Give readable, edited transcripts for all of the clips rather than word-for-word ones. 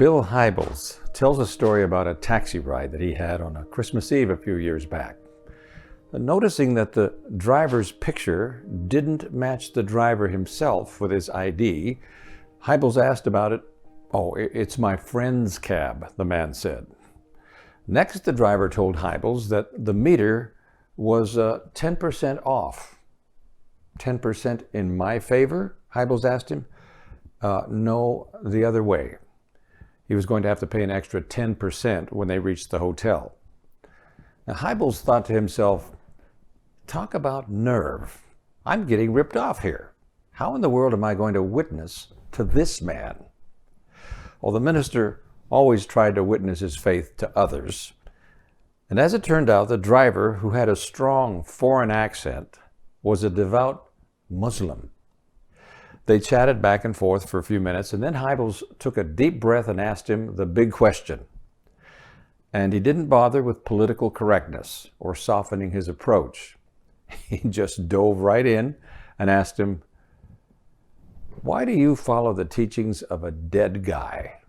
Bill Hybels tells a story about a taxi ride that he had on a Christmas Eve a few years back. Noticing that the driver's picture didn't match the driver himself with his ID, Hybels asked about it. "Oh, it's my friend's cab," the man said. Next, the driver told Hybels that the meter was 10% off. 10% in my favor? Hybels asked him. No, the other way. He was going to have to pay an extra 10% when they reached the hotel. Now, Hybels thought to himself, talk about nerve. I'm getting ripped off here. How in the world am I going to witness to this man? Well, the minister always tried to witness his faith to others. And as it turned out, the driver, who had a strong foreign accent, was a devout Muslim. They chatted back and forth for a few minutes, and then Hybels took a deep breath and asked him the big question. And he didn't bother with political correctness or softening his approach. He just dove right in and asked him, "Why do you follow the teachings of a dead guy?"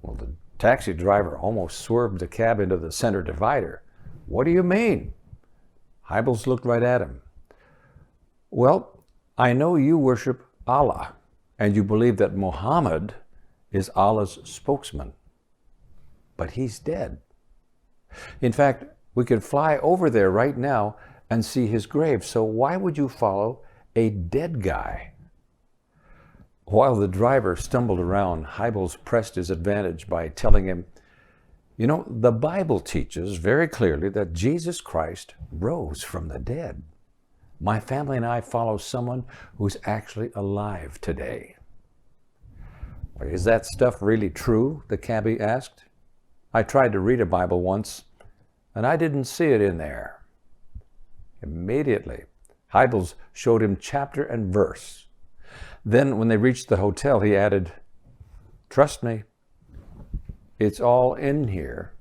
Well, the taxi driver almost swerved the cab into the center divider. "What do you mean?" Hybels looked right at him. "Well, I know you worship Allah, and you believe that Muhammad is Allah's spokesman. But he's dead. In fact, we could fly over there right now and see his grave, so why would you follow a dead guy?" While the driver stumbled around, Hybels pressed his advantage by telling him, "You know, the Bible teaches very clearly that Jesus Christ rose from the dead. My family and I follow someone who's actually alive today." "Is that stuff really true?" the cabbie asked. "I tried to read a Bible once, and I didn't see it in there." Immediately, Hybels showed him chapter and verse. Then, when they reached the hotel, he added, "Trust me, it's all in here.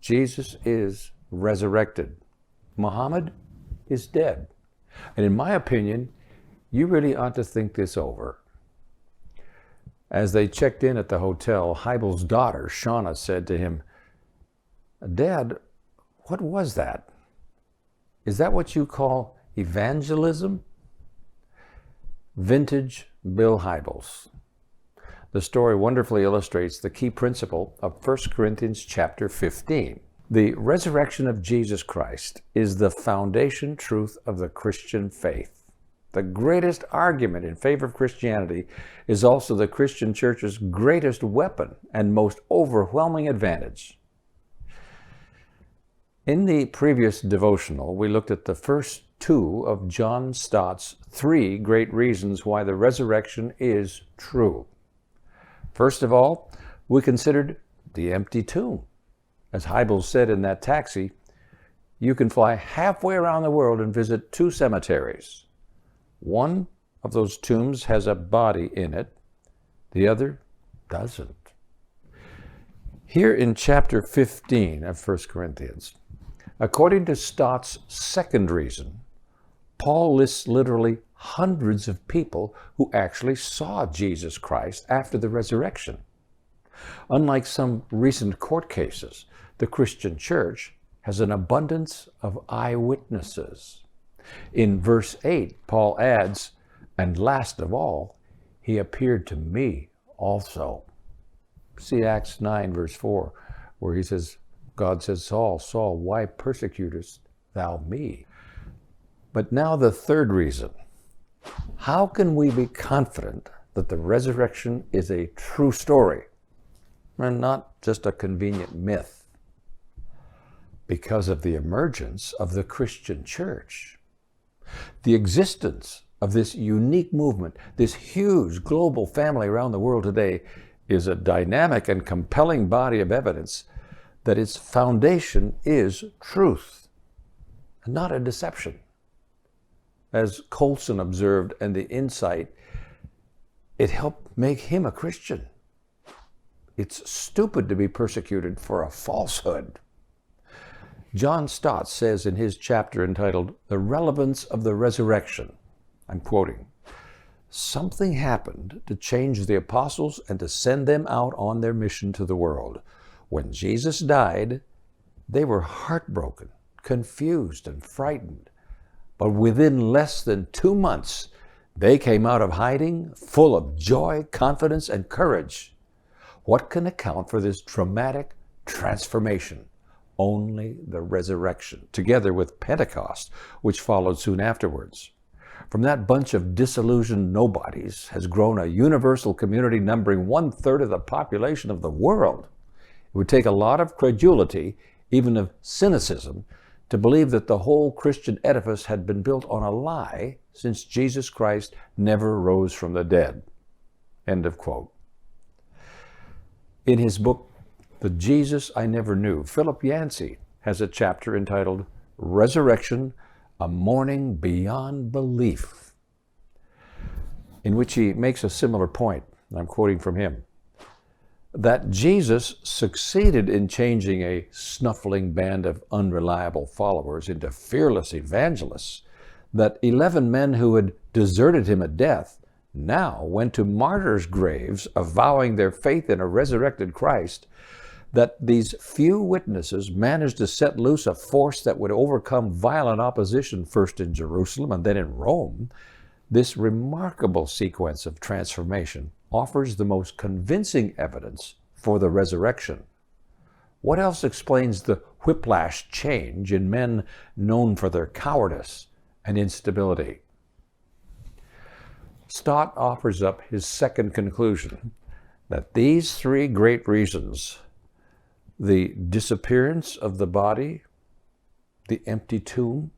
Jesus is resurrected. Muhammad is dead. And in my opinion, you really ought to think this over." As they checked in at the hotel, Hybels' daughter, Shauna, said to him, "Dad, what was that? Is that what you call evangelism?" Vintage Bill Hybels. The story wonderfully illustrates the key principle of 1 Corinthians chapter 15. The resurrection of Jesus Christ is the foundation truth of the Christian faith. The greatest argument in favor of Christianity is also the Christian church's greatest weapon and most overwhelming advantage. In the previous devotional, we looked at the first two of John Stott's 3 great reasons why the resurrection is true. First of all, we considered the empty tomb. As Hybels said in that taxi, you can fly halfway around the world and visit 2 cemeteries. One of those tombs has a body in it, the other doesn't. Here in chapter 15 of 1 Corinthians, according to Stott's second reason, Paul lists literally hundreds of people who actually saw Jesus Christ after the resurrection. Unlike some recent court cases, the Christian church has an abundance of eyewitnesses. In verse 8, Paul adds, "And last of all, he appeared to me also." See Acts 9, verse 4, where he says, God says, "Saul, Saul, why persecutest thou me?" But now the third reason. How can we be confident that the resurrection is a true story and not just a convenient myth? Because of the emergence of the Christian church. The existence of this unique movement, this huge global family around the world today, is a dynamic and compelling body of evidence that its foundation is truth, and not a deception. As Colson observed in The Insight, it helped make him a Christian. It's stupid to be persecuted for a falsehood. John Stott says in his chapter entitled "The Relevance of the Resurrection," I'm quoting, something happened to change the apostles and to send them out on their mission to the world. When Jesus died, they were heartbroken, confused, and frightened. But within less than 2 months, they came out of hiding full of joy, confidence, and courage. What can account for this dramatic transformation? Only the resurrection, together with Pentecost, which followed soon afterwards. From that bunch of disillusioned nobodies has grown a universal community numbering 1/3 of the population of the world. It would take a lot of credulity, even of cynicism, to believe that the whole Christian edifice had been built on a lie, since Jesus Christ never rose from the dead. End of quote. In his book, The Jesus I Never Knew, Philip Yancey has a chapter entitled Resurrection, a Morning Beyond Belief, in which he makes a similar point. I'm quoting from him. That Jesus succeeded in changing a snuffling band of unreliable followers into fearless evangelists, that 11 men who had deserted him at death now went to martyrs' graves avowing their faith in a resurrected Christ, that these few witnesses managed to set loose a force that would overcome violent opposition first in Jerusalem and then in Rome. This remarkable sequence of transformation offers the most convincing evidence for the resurrection. What else explains the whiplash change in men known for their cowardice and instability? Stott offers up his second conclusion, that these 3 great reasons, the disappearance of the body, the empty tomb,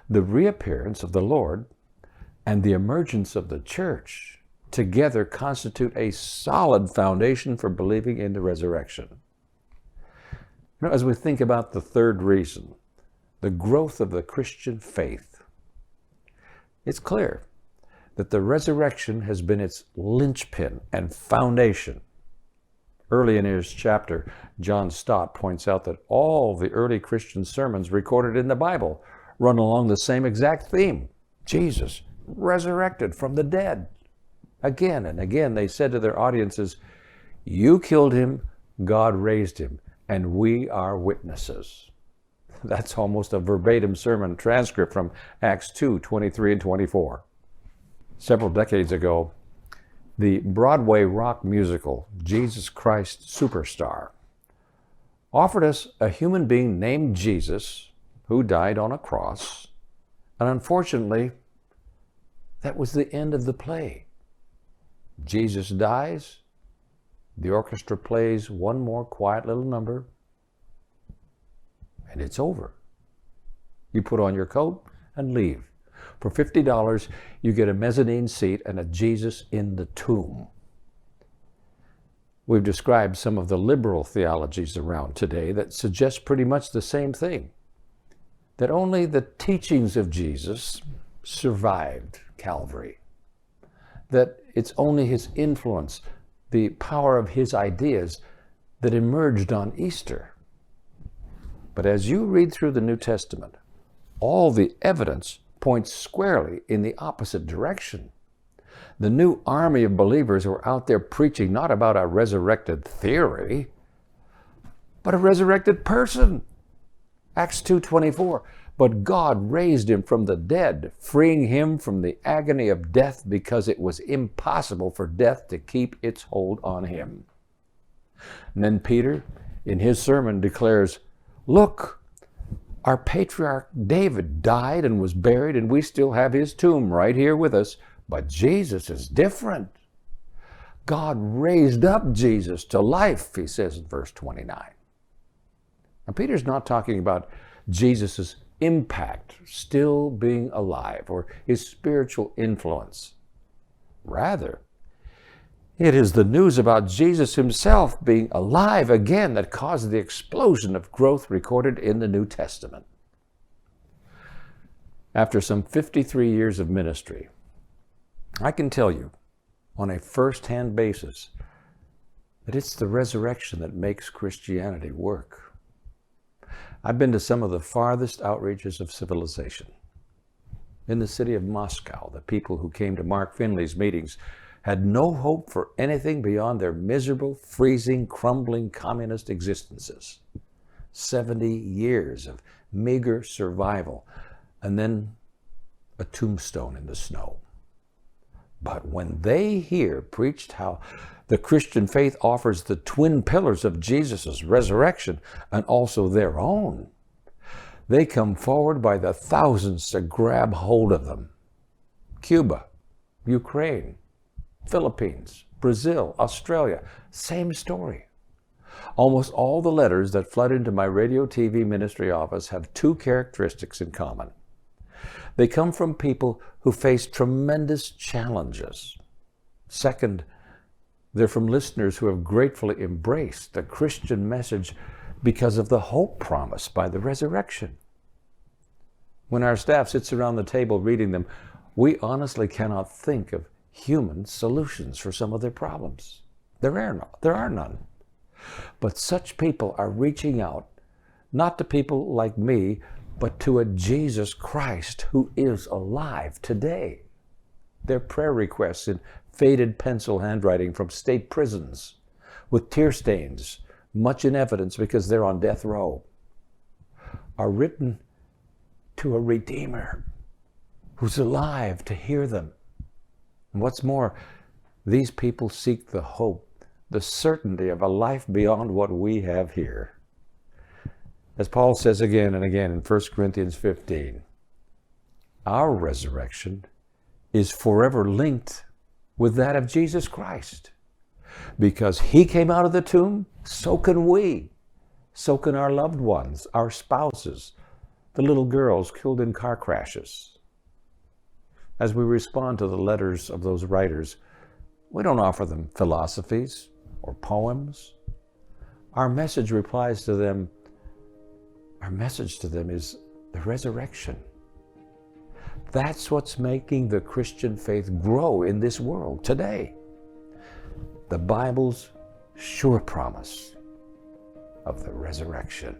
the reappearance of the Lord, and the emergence of the church, together constitute a solid foundation for believing in the resurrection. As we think about the third reason, the growth of the Christian faith, it's clear that the resurrection has been its linchpin and foundation. Early in his chapter, John Stott points out that all the early Christian sermons recorded in the Bible run along the same exact theme: Jesus resurrected from the dead. Again and again they said to their audiences, "You killed him, God raised him, and we are witnesses." That's almost a verbatim sermon transcript from Acts 2:23 and 24. Several decades ago, the Broadway rock musical Jesus Christ Superstar offered us a human being named Jesus who died on a cross, and unfortunately, that was the end of the play. Jesus dies, the orchestra plays one more quiet little number, and it's over. You put on your coat and leave. For $50, you get a mezzanine seat and a Jesus in the tomb. We've described some of the liberal theologies around today that suggest pretty much the same thing, that only the teachings of Jesus survived Calvary, that it's only his influence, the power of his ideas, that emerged on Easter. But as you read through the New Testament, all the evidence points squarely in the opposite direction. The new army of believers were out there preaching not about a resurrected theory, but a resurrected person. Acts 2:24, but God raised him from the dead, freeing him from the agony of death because it was impossible for death to keep its hold on him. And then Peter, in his sermon, declares, "Look, our patriarch David died and was buried, and we still have his tomb right here with us. But Jesus is different. God raised up Jesus to life," he says in verse 29. Now, Peter's not talking about Jesus' impact still being alive or his spiritual influence. Rather, it is the news about Jesus himself being alive again that caused the explosion of growth recorded in the New Testament. After some 53 years of ministry, I can tell you on a first-hand basis that it's the resurrection that makes Christianity work. I've been to some of the farthest outreaches of civilization. in the city of Moscow, the people who came to Mark Finley's meetings had no hope for anything beyond their miserable, freezing, crumbling communist existences. 70 years of meager survival, and then a tombstone in the snow. But when they hear preached how the Christian faith offers the twin pillars of Jesus' resurrection and also their own, they come forward by the thousands to grab hold of them. Cuba, Ukraine, Philippines, Brazil, Australia, same story. Almost all the letters that flood into my radio TV ministry office have two characteristics in common. They come from people who face tremendous challenges. Second, they're from listeners who have gratefully embraced the Christian message because of the hope promised by the resurrection. When our staff sits around the table reading them, we honestly cannot think of human solutions for some of their problems. There are none. But such people are reaching out, not to people like me, but to a Jesus Christ who is alive today. Their prayer requests in faded pencil handwriting from state prisons, with tear stains, much in evidence because they're on death row, are written to a Redeemer who's alive to hear them. And what's more, these people seek the hope, the certainty of a life beyond what we have here. As Paul says again and again in 1 Corinthians 15, our resurrection is forever linked with that of Jesus Christ. Because he came out of the tomb, so can we. So can our loved ones, our spouses, the little girls killed in car crashes. As we respond to the letters of those writers, we don't offer them philosophies or poems. Our message to them is the resurrection. That's what's making the Christian faith grow in this world today. The Bible's sure promise of the resurrection.